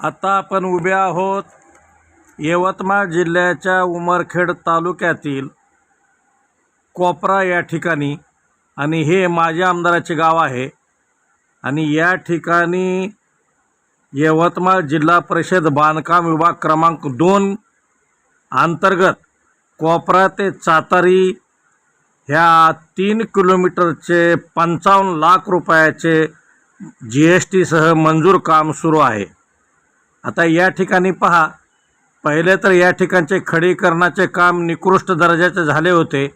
आता आपण उभे आहोत यवतमाळ जिल्ह्याच्या उमरखेड तालुक्यातील कोपरा या ठिकाणी आणि हे माजी आमदाराचे गाव आहे। आणि या ठिकाणी यवतमाळ जिल्हा परिषद बांधकाम विभाग क्रमांक 2 अंतर्गत कोपरा ते चातारी ह्या 3 किलोमीटरचे 55 लाख रुपयाचे GST सह मंजूर काम सुरू आहे। आता या ठिकाणी पहा, पहिले तर या ठिकाणचे खडीकरणाचे काम निकृष्ट दर्जाचे झाले होते।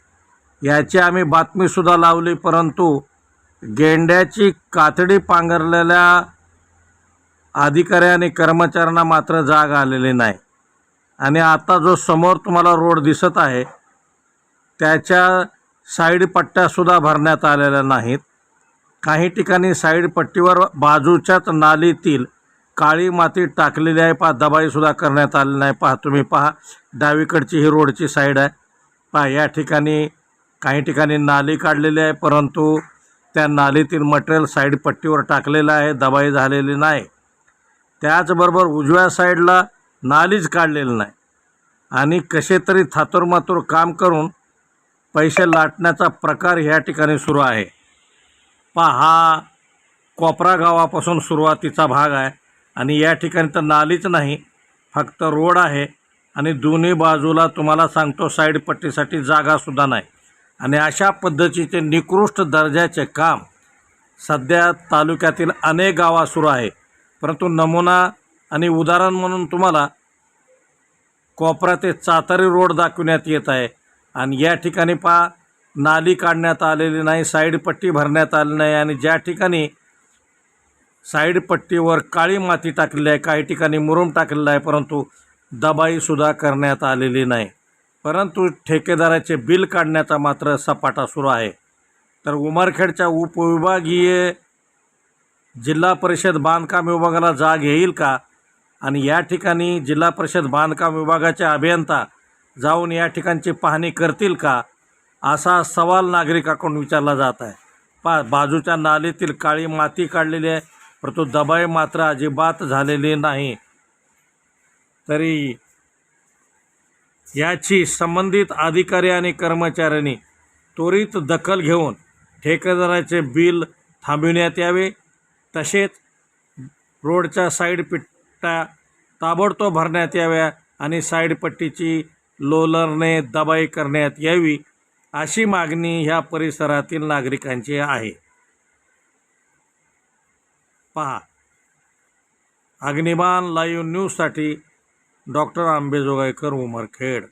याची आम्ही बातमीसुद्धा लावली, परंतु गेंड्याची कातडी पांघरलेल्या अधिकारी आणि कर्मचाऱ्यांना मात्र जाग आलेली नाही। आणि आता जो समोर तुम्हाला रोड दिसत आहे त्याच्या साईड पट्ट्यासुद्धा भरण्यात आलेल्या नाहीत। काही ठिकाणी साईड पट्टीवर बाजूच्याच नालीतील काळी माती टाकलेली आहे, पहा दबाईसुद्धा करण्यात आलेली नाही। पहा तुम्ही, पहा डावीकडची ही रोडची साईड आहे। पहा या ठिकाणी काही ठिकाणी नाली काढलेली आहे, परंतु त्या नालीतील मटेरियल साईड पट्टीवर टाकलेलं आहे, दबाई झालेली नाही। त्याचबरोबर उजव्या साईडला नालीच काढलेली नाही आणि कसे तरी थातुरमातुर काम करून पैसे लाटण्याचा प्रकार ह्या ठिकाणी सुरू आहे। पहा हा कोपरा गावापासून सुरुवातीचा भाग आहे आणि या ठिकाणी तर नालीच नाही, फक्त रोड आहे आणि दोन्ही बाजूला तुम्हाला सांगतो साईड पट्टीसाठी जागासुद्धा नाही। आणि अशा पद्धतीचे निकृष्ट दर्जाचे काम सध्या तालुक्यातील अनेक गावात सुरू आहे। परंतु नमुना आणि उदाहरण म्हणून तुम्हाला कोपरा ते चातारी रोड दाखवण्यात येत आहे। आणि या ठिकाणी पहा नाली काढण्यात आलेली नाही, साईड पट्टी भरण्यात आली नाही आणि ज्या ठिकाणी साईड पट्टीवर काळी माती टाकलेली आहे, काही ठिकाणी मुरुम टाकलेला आहे, परंतु दबाईसुद्धा करण्यात आलेली नाही। परंतु ठेकेदाराचे बिल काढण्याचा मात्र सपाटा सुरू आहे। तर उमरखेडच्या उपविभागीय जिल्हा परिषद बांधकाम विभागाला जाग येईल का? आणि या ठिकाणी जिल्हा परिषद बांधकाम विभागाचे अभियंता जाऊन या ठिकाणची पाहणी करतील का, असा सवाल नागरिकांकडून विचारला जात आहे। पहा बाजूच्या नालीतील काळी माती काढलेली आहे, परंतु दबाई मात्र अजिबात झालेली नाही। तरी याची संबंधित अधिकारी आणि कर्मचाऱ्यांनी त्वरित दखल घेऊन ठेकेदाराचे बिल थांबविण्यात यावे, तसेच रोडच्या साईड पट्ट्या ताबडतोब भरण्यात याव्या आणि साईड पट्टीची लोलरने दबाई करण्यात यावी, अशी मागणी ह्या परिसरातील नागरिकांची आहे। पहा अग्निबाण लाईव्ह न्यूजसाठी डॉक्टर आंबेजोगाईकर, उमरखेड।